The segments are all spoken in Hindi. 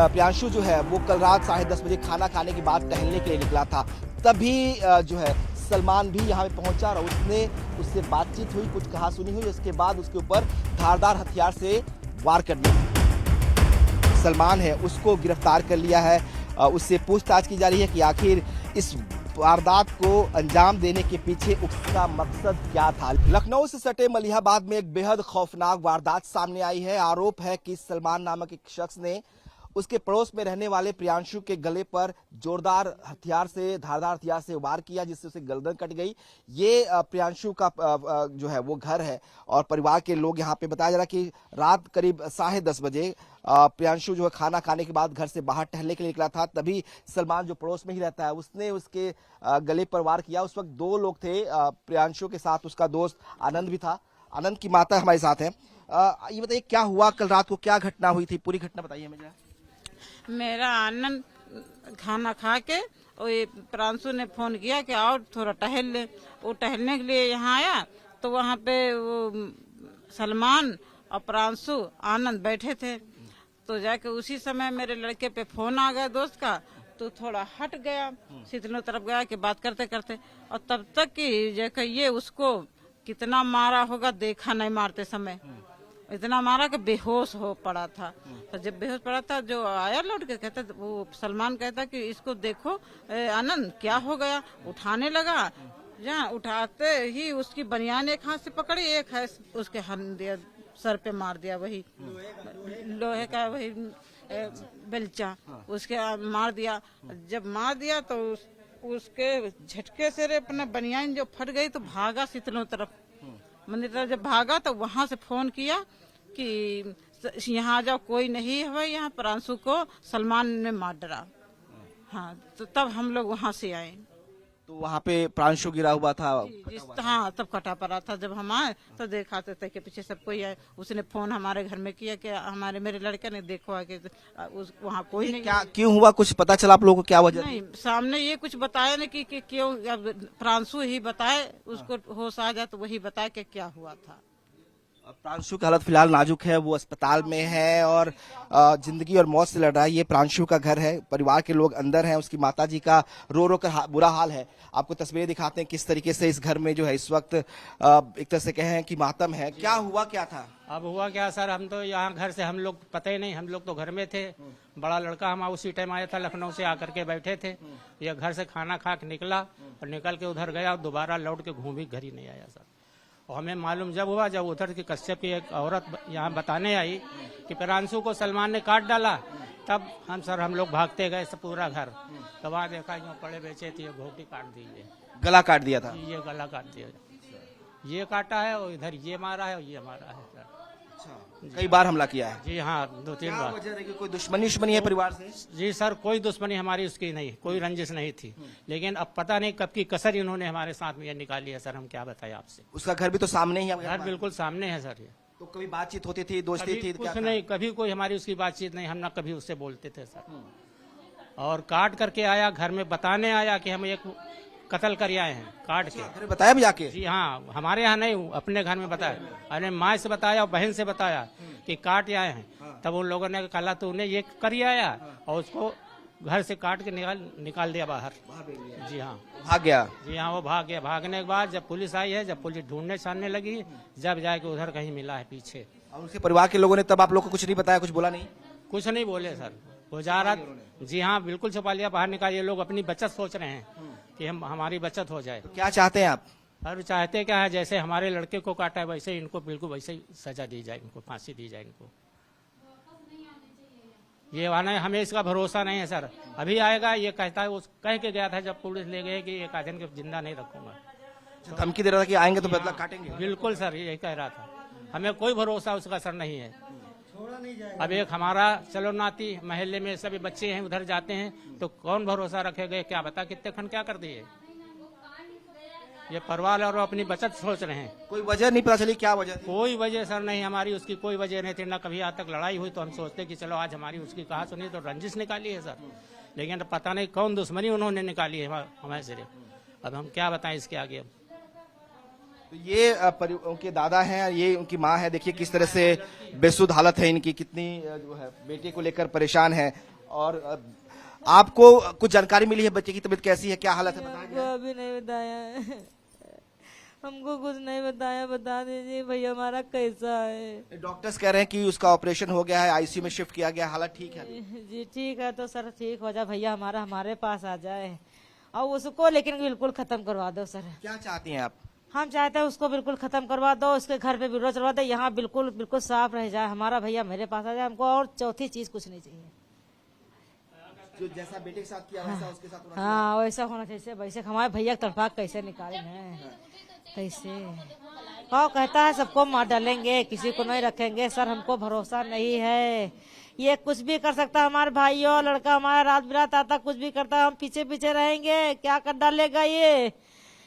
प्रियांशु जो है वो कल रात 10:30 बजे खाना खाने के बाद टहलने के लिए निकला था। तभी जो है सलमान भी यहाँ पे पहुंचा और उससे बातचीत हुई, कुछ कहा सुनी हुई। उसके बाद उसके ऊपर धारदार हथियार से वार कर दिया। सलमान है उसको गिरफ्तार कर लिया है। उससे पूछताछ की जा रही है कि आखिर इस वारदात को अंजाम देने के पीछे उसका मकसद क्या था। लखनऊ से सटे मलिहाबाद में एक बेहद खौफनाक वारदात सामने आई है। आरोप है कि सलमान नामक एक शख्स ने उसके पड़ोस में रहने वाले प्रियांशु के गले पर जोरदार धारदार हथियार से वार किया, जिससे उसे गर्दन कट गई। ये प्रियांशु का जो है वो घर है और परिवार के लोग यहाँ पे बताया जा रहा कि रात करीब 10:30 बजे प्रियांशु जो है खाना खाने के बाद घर से बाहर टहलने के लिए निकला था। तभी सलमान जो पड़ोस में ही रहता है उसने उसके गले पर वार किया। उस वक्त 2 लोग थे, प्रियांशु के साथ उसका दोस्त आनंद भी था। आनंद की माता हमारे साथ है। ये बताइए क्या हुआ कल रात को, क्या घटना हुई थी, पूरी घटना बताइए मुझे। मेरा आनंद खाना खा के और ये प्रांशु ने फोन किया कि आओ थोड़ा टहल ले। वो टहलने के लिए यहाँ आया तो वहाँ पे वो सलमान और प्रांशु आनंद बैठे थे। तो जाके उसी समय मेरे लड़के पे फोन आ गया दोस्त का, तो थोड़ा हट गया, सीधे तरफ गया कि बात करते करते, और तब तक कि जैसे ये उसको कितना मारा होगा देखा नहीं, मारते समय इतना मारा कि बेहोश हो पड़ा था। तो जब बेहोश पड़ा था जो आया लौट के कहता, वो सलमान कहता कि इसको देखो आनंद क्या हो गया। उठाने लगा, जहाँ उठाते ही उसकी बनियान एक हाथ से पकड़ी, एक है उसके हाथ दिया, सर पे मार दिया, वही लोहे का वही बेलचा उसके मार दिया। जब मार दिया तो उसके झटके से अपना बनियान जो फट गई तो भागा शीतलों तरफ। मंदिर जब भागा तो वहां से फोन किया कि यहाँ जाओ, कोई नहीं है यहाँ, प्रांशु को सलमान ने मार डरा। हाँ, तो तब हम लोग वहाँ से आए तो वहाँ पे प्रांशु गिरा हुआ था। हाँ, तब कटा पड़ा था। जब हम आए तो देखा तो के पीछे सब कोई आए। उसने फोन हमारे घर में किया कि मेरे लड़के ने देखो आके वहाँ कोई नहीं। क्या क्यों हुआ, कुछ पता चला आप लोगों को, क्या वजह? नहीं, सामने ये कुछ बताया नहीं कि क्यों। प्रांशु ही बताए, उसको होश आ जाए तो वही बताए कि क्या हुआ था। प्रांशु की हालत फिलहाल नाजुक है, वो अस्पताल में है और जिंदगी और मौत से लड़ रहा है। ये प्रांशु का घर है, परिवार के लोग अंदर हैं, उसकी माताजी का रो रो कर बुरा हाल है। आपको तस्वीरें दिखाते हैं किस तरीके से इस घर में जो है इस वक्त एक तरह से कहें कि मातम है। क्या हुआ, क्या था? अब हुआ क्या सर, हम तो यहाँ घर से हम लोग पता ही नहीं, हम लोग तो घर में थे। बड़ा लड़का हम उसी टाइम आया था, लखनऊ से आकर के बैठे थे। ये घर से खाना खा के निकला और निकल के उधर गया, दोबारा लौट के घूम भी घर ही नहीं आया सर। और हमें मालूम जब हुआ, जब उधर की कश्यप की एक औरत यहाँ बताने आई कि प्रांशु को सलमान ने काट डाला, तब हम लोग भागते गए सब पूरा घर। तो वहाँ देखा यूँ पड़े बेचे थे, घोटी काट दी, गला काट दिया था। ये गला काट दिया, ये काटा है और इधर ये मारा है और ये मारा है सर। कई बार हमला किया है? जी हाँ, 2-3 बार। वजह है कि कोई दुश्मनी है परिवार से? जी सर, कोई दुश्मनी हमारी उसकी नहीं, कोई रंजिश नहीं थी। लेकिन अब पता नहीं कब की कसर इन्होंने हमारे साथ में ये निकाली है सर, हम क्या बताएं आपसे। उसका घर भी तो सामने ही है? घर बिल्कुल सामने है सर। ये तो कभी बातचीत होती थी, दोस्ती थी? कुछ नहीं, कभी कोई हमारी उसकी बातचीत नहीं, हम ना कभी उससे बोलते थे सर। और काट करके आया, घर में बताने आया कि हम एक कत्ल कर आए हैं, काट के। बताया भी जाके? जी हाँ, हमारे यहाँ नहीं, अपने घर में बताया। अरे माँ से बताया और बहन से बताया कि काट आए हैं। तब उन लोगों ने कहा तो उन्हें ये कर आया और उसको घर से काट के निकाल दिया बाहर। जी हाँ, भाग गया? जी हाँ, वो भाग गया। भागने के बाद जब पुलिस आई है, जब पुलिस ढूंढने छानने लगी, जब जाके उधर कहीं मिला है पीछे। और उसके परिवार के लोगों ने तब आप लोग को कुछ नहीं बताया, कुछ बोला नहीं? कुछ नहीं बोले सर, वो जा रहा। जी हाँ, बिल्कुल छुपा लिया, बाहर निकाल। ये लोग अपनी बचत सोच रहे हैं कि हमारी बचत हो जाए। तो क्या चाहते हैं आप? सर चाहते क्या है, जैसे हमारे लड़के को काटा है वैसे इनको बिल्कुल वैसे ही सजा दी जाए, इनको फांसी दी जाए। इनको ये आना है, हमें इसका भरोसा नहीं है सर। अभी आएगा, ये कहता है, वो कह के गया था जब पुलिस ले गए कि एक आदमी को जिंदा नहीं रखूंगा। धमकी दे रहा था कि आएंगे तो बदला काटेंगे? बिल्कुल सर, यही कह रहा था। हमें कोई भरोसा उसका सर नहीं है। अब एक हमारा चलो नाती महल्ले में सभी बच्चे हैं, उधर जाते हैं तो कौन भरोसा रखेगा, क्या बता कितने खंड क्या कर दिए। ये परिवार और अपनी बचत सोच रहे हैं। कोई वजह नहीं पता चली, क्या वजह थी? कोई वजह सर नहीं, हमारी उसकी कोई वजह नहीं थी। ना कभी आज तक लड़ाई हुई तो हम सोचते कि चलो आज हमारी उसकी कहा सुनी तो रंजिश निकाली है सर। लेकिन पता नहीं कौन दुश्मनी उन्होंने निकाली है हमारे से। अब हम क्या बताएं इसके आगे। तो ये उनके दादा हैं, ये उनकी माँ है। देखिए किस तरह से बेसुध हालत है इनकी, कितनी जो है बेटे को लेकर परेशान है। और आपको कुछ जानकारी मिली है बच्चे की तबीयत कैसी है, क्या हालत है, बताया गया हमको अभी नहीं बताया है। हमको कुछ नहीं बताया, बता दीजिए भैया हमारा कैसा है। है? डॉक्टर्स कह रहे हैं कि उसका ऑपरेशन हो गया है, आईसीयू में शिफ्ट किया गया, हालत ठीक है। जी ठीक है, तो सर ठीक हो जाए भैया, हमारे पास आ जाए और उसको लेकिन बिल्कुल खत्म करवा दो सर। क्या चाहती हैं आप? हम चाहते हैं उसको बिल्कुल खत्म करवा दो, उसके घर पे विरोध करवा दो, यहाँ बिल्कुल बिल्कुल साफ रह जाए, हमारा भैया मेरे पास आ जाए, हमको और चौथी चीज कुछ नहीं चाहिए। जो जैसा बेटे के साथ किया वैसा उसके साथ होना हाँ वैसा होना चाहिए, वैसे हमारे भैया तड़पा कैसे निकाले हैं, कैसे और कहता है सबको मार डालेंगे, किसी को नहीं रखेंगे। सर हमको भरोसा नहीं है, ये कुछ भी कर सकता है, हमारे भाइयों लड़का हमारा रात बिरात आता कुछ भी करता है, हम पीछे पीछे रहेंगे, क्या कर डालेगा ये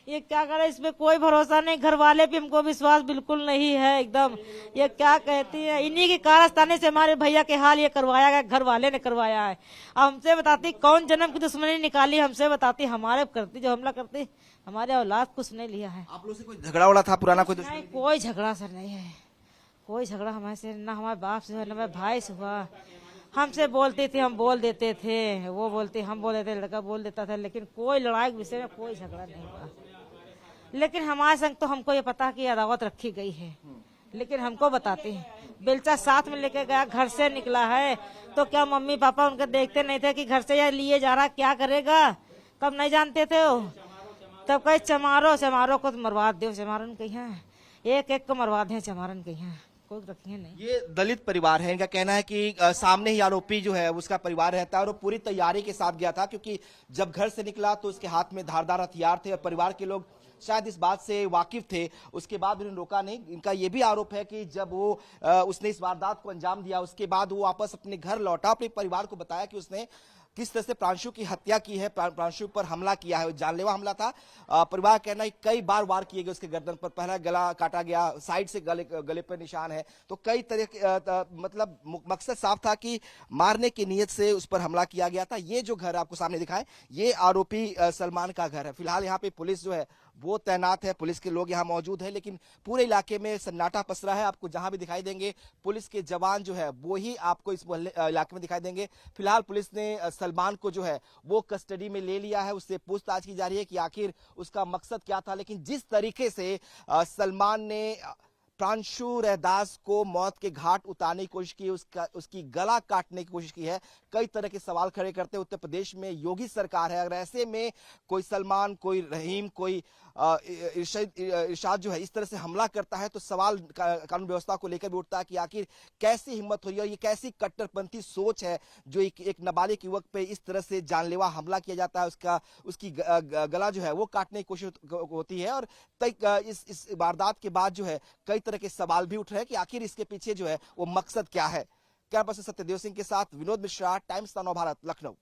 क्या करे, इसमें कोई भरोसा नहीं, घर वाले भी हमको विश्वास बिल्कुल नहीं है एकदम। ये क्या कहती है, इन्हीं की कारस्तानी से हमारे भैया के हाल ये करवाया गया, घर वाले ने करवाया है। अब हमसे बताती कौन जन्म की दुश्मनी निकाली, हमसे बताती हमारे करती जो हमला करती, हमारे औलाद कुछ नहीं लिया है। आप लोग से कोई झगड़ा उड़ा था पुराना, कोई नहीं कोई झगड़ा सर नहीं है, कोई झगड़ा हमारे से ना हमारे बाप से हुआ ना हमारे भाई से हुआ। हमसे बोलते थे हम बोल देते थे, वो बोलते हम बोल देते, लड़का बोल देता था, लेकिन कोई लड़ाई के विषय में कोई झगड़ा नहीं हुआ। लेकिन हमारे संग तो हमको ये पता कि अदावत रखी गई है, लेकिन हमको बताते हैं बेलचा साथ में लेके गया, घर से निकला है तो क्या मम्मी पापा उनके देखते नहीं थे कि घर से या लिए जा रहा क्या करेगा, कब नहीं जानते थे वो। तब कहीं चमारो को तो मरवा दो, चमारन कहीं है, एक एक को मरवा दें, चमारन कहीं है, कोई रखिए नहीं। ये दलित परिवार है, इनका कहना है कि सामने ही आरोपी जो है उसका परिवार रहता है और वो पूरी तैयारी के साथ गया था, क्योंकि जब घर से निकला तो उसके हाथ में धारदार हथियार थे और परिवार के लोग शायद इस बात से वाकिफ थे, उसके बाद उन्होंने रोका नहीं। इनका ये भी आरोप है कि जब वो उसने इस वारदात को अंजाम दिया, उसके बाद वो वापस अपने घर लौटा, अपने परिवार को बताया कि उसने किस तरह से प्रांशु की हत्या की है, प्रांशु पर हमला किया है, जानलेवा हमला था। परिवार कहना है कई बार वार किए गए उसके गर्दन पर, पहला गला काटा गया, साइड से गले पर निशान है, तो कई तरह के मतलब मकसद साफ था कि मारने की नीयत से उस पर हमला किया गया था। ये जो घर आपको सामने दिखाएं, ये आरोपी सलमान का घर है। फिलहाल यहाँ पे पुलिस जो है वो तैनात है, पुलिस के लोग यहाँ मौजूद है, लेकिन पूरे इलाके में सन्नाटा पसरा है। आपको जहां भी दिखाई देंगे पुलिस के जवान जो है वो ही आपको इस इलाके में दिखाई देंगे। फिलहाल पुलिस ने सलमान को जो है वो कस्टडी में ले लिया है, उससे पूछताछ की जा रही है कि आखिर उसका मकसद क्या था। लेकिन जिस तरीके से सलमान ने प्रांशु रहदास को मौत के घाट उतारने की कोशिश की, उसकी गला काटने की कोशिश की है, कई तरह के सवाल खड़े करते हैं। उत्तर प्रदेश में योगी सरकार है, अगर ऐसे में कोई सलमान, कोई रहीम, कोई इरशाद जो है इस तरह से हमला करता है तो सवाल कानून व्यवस्था को लेकर भी उठता है कि आखिर कैसी हिम्मत हुई और ये कैसी कट्टरपंथी सोच है जो एक नाबालिग युवक पे इस तरह से जानलेवा हमला किया जाता है, उसकी गला जो है वो काटने की कोशिश होती है। और इस वारदात के बाद जो है कई तरह के सवाल भी उठ रहे हैं कि आखिर इसके पीछे जो है वो मकसद क्या है। कैमरा पर्सन सत्यदेव सिंह के साथ विनोद मिश्रा, टाइम्स नाउ भारत, लखनऊ।